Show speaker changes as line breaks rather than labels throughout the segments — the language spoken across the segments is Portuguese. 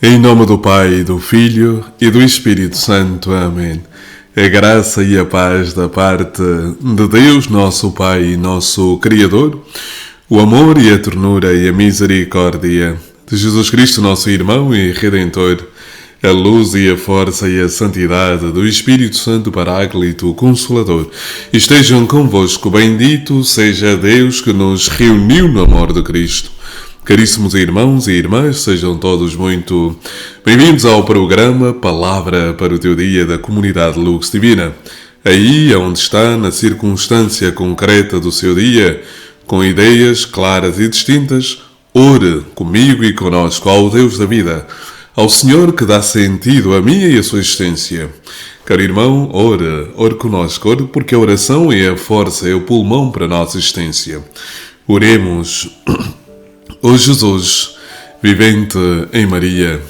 Em nome do Pai, do Filho e do Espírito Santo. Amém. A graça e a paz da parte de Deus, nosso Pai e nosso Criador, o amor e a ternura e a misericórdia de Jesus Cristo, nosso irmão e Redentor, a luz e a força e a santidade do Espírito Santo Paráclito Consolador, estejam convosco. Bendito seja Deus que nos reuniu no amor de Cristo. Caríssimos irmãos e irmãs, sejam todos muito bem-vindos ao programa Palavra para o Teu Dia da Comunidade Lux Divina. Aí onde está, na circunstância concreta do seu dia, com ideias claras e distintas, ore comigo e conosco ao Deus da vida, ao Senhor que dá sentido à minha e à sua existência. Caro irmão, ore conosco, ore porque a oração é a força, é o pulmão para a nossa existência. Oremos. Ó Jesus, vivente em Maria,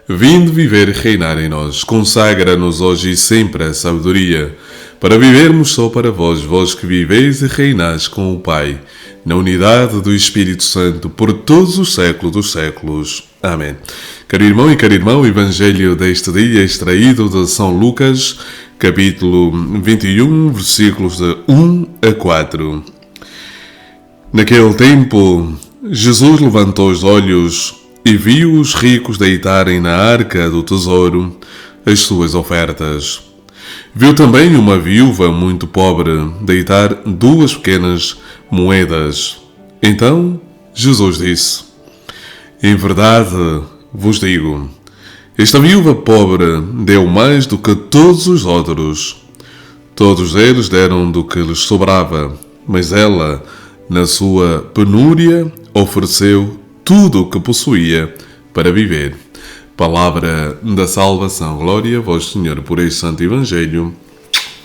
vindo viver e reinar em nós, consagra-nos hoje e sempre a sabedoria, para vivermos só para vós, vós que viveis e reinais com o Pai, na unidade do Espírito Santo, por todos os séculos dos séculos. Amém. Caro irmão e cara irmã, o Evangelho deste dia é extraído de São Lucas, capítulo 21, versículos de 1 a 4. Naquele tempo, Jesus levantou os olhos e viu os ricos deitarem na arca do tesouro as suas ofertas. Viu também uma viúva muito pobre deitar 2 pequenas moedas. Então Jesus disse: em verdade vos digo, esta viúva pobre deu mais do que todos os outros. Todos eles deram do que lhes sobrava, mas ela, na sua penúria, ofereceu tudo o que possuía para viver. Palavra da salvação. Glória a vós, Senhor, por este santo Evangelho.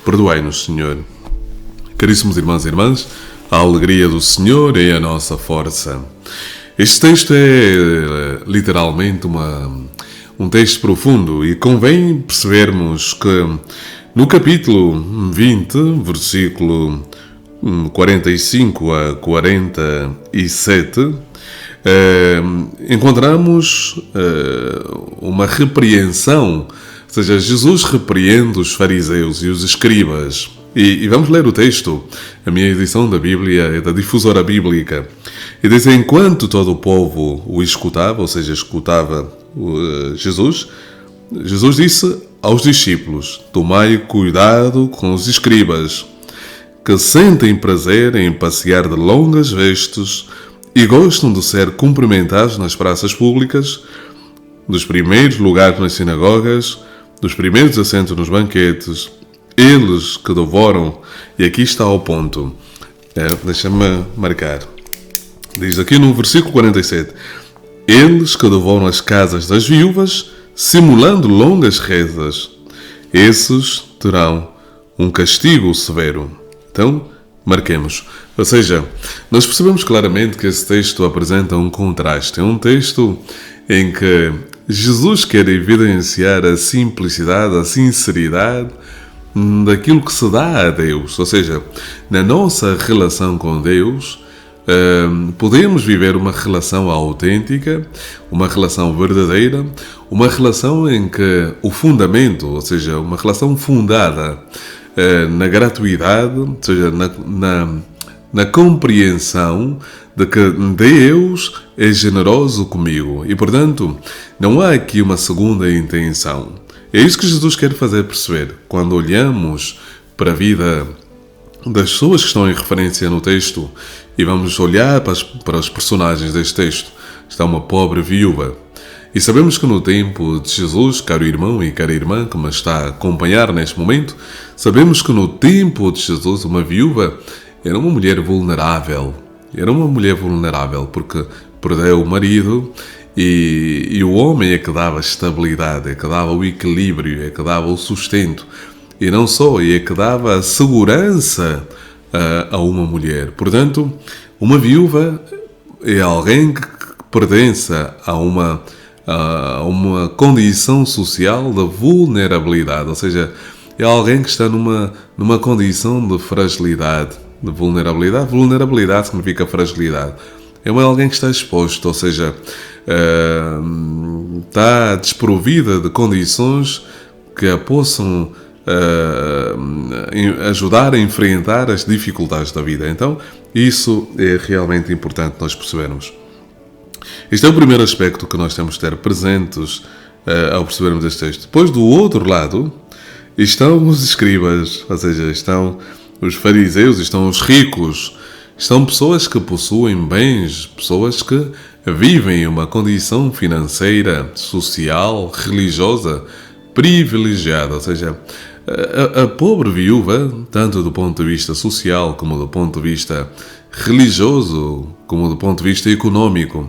Perdoai-nos, Senhor. Caríssimos irmãos e irmãs, a alegria do Senhor é a nossa força. Este texto é literalmente um texto profundo e convém percebermos que no capítulo 20, versículo 45 a 47, encontramos uma repreensão, ou seja, Jesus repreende os fariseus e os escribas. E vamos ler o texto. A minha edição da Bíblia é da Difusora Bíblica. E diz: enquanto todo o povo o escutava, ou seja, escutava Jesus disse aos discípulos: tomai cuidado com os escribas, que sentem prazer em passear de longas vestes e gostam de ser cumprimentados nas praças públicas, dos primeiros lugares nas sinagogas, dos primeiros assentos nos banquetes, eles que devoram, e aqui está o ponto, deixa-me marcar, diz aqui no versículo 47, eles que devoram as casas das viúvas, simulando longas rezas, esses terão um castigo severo. Então, marquemos. Ou seja, nós percebemos claramente que esse texto apresenta um contraste. É um texto em que Jesus quer evidenciar a simplicidade, a sinceridade daquilo que se dá a Deus. Ou seja, na nossa relação com Deus, podemos viver uma relação autêntica, uma relação verdadeira, uma relação em que o fundamento, ou seja, uma relação fundada na gratuidade, ou seja, na compreensão de que Deus é generoso comigo e, portanto, não há aqui uma segunda intenção. É isso que Jesus quer fazer perceber quando olhamos para a vida das pessoas que estão em referência no texto e vamos olhar para os personagens deste texto. Está uma pobre viúva. E sabemos que no tempo de Jesus, caro irmão e cara irmã que me está a acompanhar neste momento, sabemos que no tempo de Jesus uma viúva era uma mulher vulnerável. Era uma mulher vulnerável porque perdeu o marido e o homem é que dava estabilidade, é que dava o equilíbrio, é que dava o sustento. E não só, é que dava a segurança a uma mulher. Portanto, uma viúva é alguém que pertence a uma condição social de vulnerabilidade, ou seja, é alguém que está numa condição de fragilidade, de vulnerabilidade. Vulnerabilidade significa fragilidade. é alguém que está exposto, ou seja, está desprovida de condições que a possam ajudar a enfrentar as dificuldades da vida. Então, isso é realmente importante nós percebermos. Este é o primeiro aspecto que nós temos de ter presentes ao percebermos este texto. Depois, do outro lado, estão os escribas, ou seja, estão os fariseus, estão os ricos, estão pessoas que possuem bens, pessoas que vivem uma condição financeira, social, religiosa, privilegiada, ou seja, a pobre viúva, tanto do ponto de vista social como do ponto de vista religioso, como do ponto de vista econômico,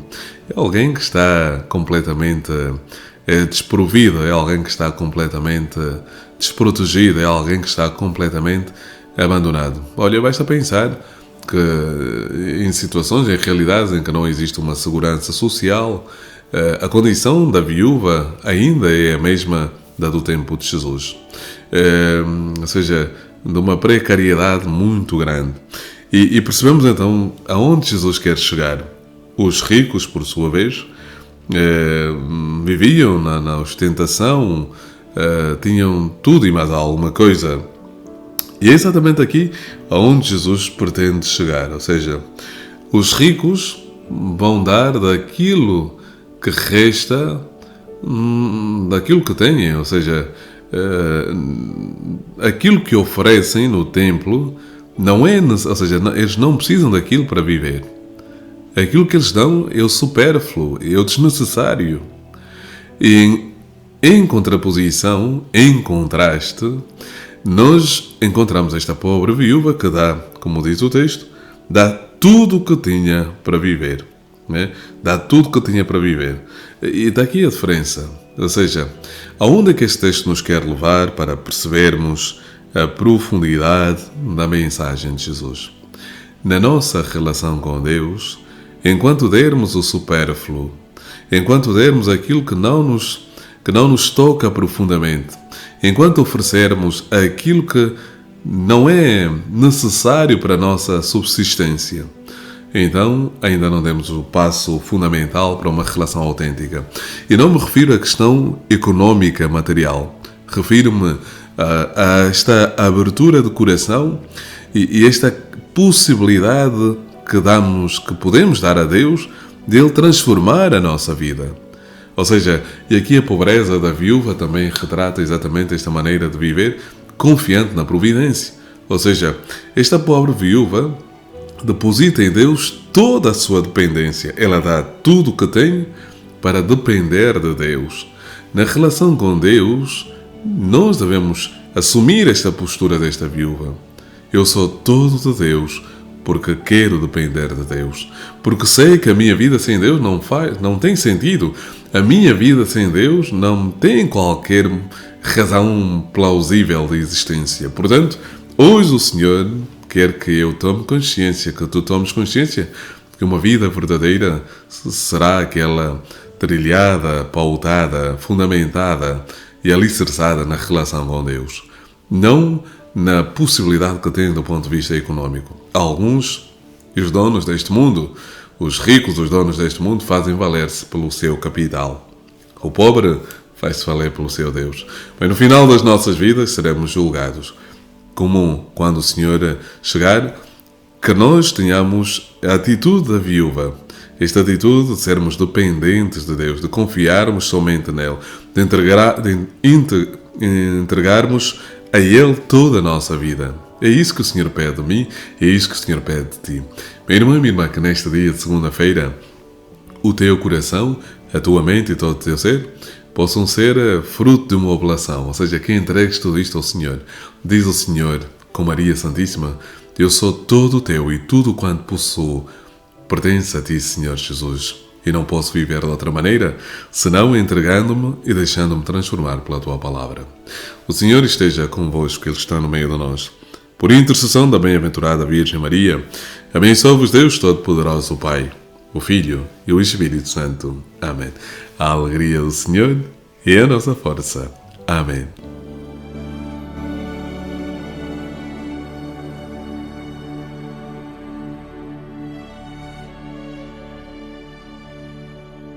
é alguém que está completamente desprovido, é alguém que está completamente desprotegido, é alguém que está completamente abandonado. Olha, basta pensar que em situações, em realidades em que não existe uma segurança social, a condição da viúva ainda é a mesma da do tempo de Jesus. Ou seja, de uma precariedade muito grande. E percebemos então aonde Jesus quer chegar. Os ricos, por sua vez, viviam na ostentação, tinham tudo e mais alguma coisa. E é exatamente aqui aonde Jesus pretende chegar. Ou seja, os ricos vão dar daquilo que resta, daquilo que têm. Ou seja, aquilo que oferecem no templo não é, ou seja, eles não precisam daquilo para viver. Aquilo que eles dão é o supérfluo, é o desnecessário. E em contraposição, em contraste, nós encontramos esta pobre viúva que dá, como diz o texto, dá tudo o que tinha para viver. Né? Dá tudo o que tinha para viver. E está aqui a diferença. Ou seja, aonde é que este texto nos quer levar para percebermos a profundidade da mensagem de Jesus? Na nossa relação com Deus, enquanto dermos o supérfluo, enquanto dermos aquilo que não nos toca profundamente, enquanto oferecermos aquilo que não é necessário para a nossa subsistência, então ainda não demos o passo fundamental para uma relação autêntica. E não me refiro à questão económica, material. Refiro-me a esta abertura de coração e esta possibilidade que podemos dar a Deus de Ele transformar a nossa vida. Ou seja, e aqui a pobreza da viúva também retrata exatamente esta maneira de viver confiante na providência. Ou seja, esta pobre viúva deposita em Deus toda a sua dependência. Ela dá tudo o que tem para depender de Deus. Na relação com Deus, nós devemos assumir esta postura desta viúva. Eu sou todo de Deus porque quero depender de Deus. Porque sei que a minha vida sem Deus não tem sentido. A minha vida sem Deus não tem qualquer razão plausível de existência. Portanto, hoje o Senhor quer que eu tome consciência, que tu tomes consciência que uma vida verdadeira será aquela trilhada, pautada, fundamentada e alicerçada na relação com Deus. Não na possibilidade que tem do ponto de vista económico. Alguns, os donos deste mundo, os ricos, os donos deste mundo, fazem valer-se pelo seu capital. O pobre faz-se valer pelo seu Deus. Mas no final das nossas vidas seremos julgados. Comum, quando o Senhor chegar, que nós tenhamos a atitude da viúva. Esta atitude de sermos dependentes de Deus, de confiarmos somente nele, de entregarmos a Ele toda a nossa vida. É isso que o Senhor pede de mim, é isso que o Senhor pede de ti. Meu irmão e minha irmã, que neste dia de segunda-feira, o teu coração, a tua mente e todo o teu ser possam ser fruto de uma oblação, ou seja, que entregues tudo isto ao Senhor. Diz o Senhor, com Maria Santíssima, eu sou todo teu e tudo quanto possuo pertence a ti, Senhor Jesus. E não posso viver de outra maneira, senão entregando-me e deixando-me transformar pela tua palavra. O Senhor esteja convosco, Ele está no meio de nós. Por intercessão da bem-aventurada Virgem Maria, abençoe-vos Deus Todo-Poderoso, o Pai, o Filho e o Espírito Santo. Amém. A alegria do Senhor é a nossa força. Amém.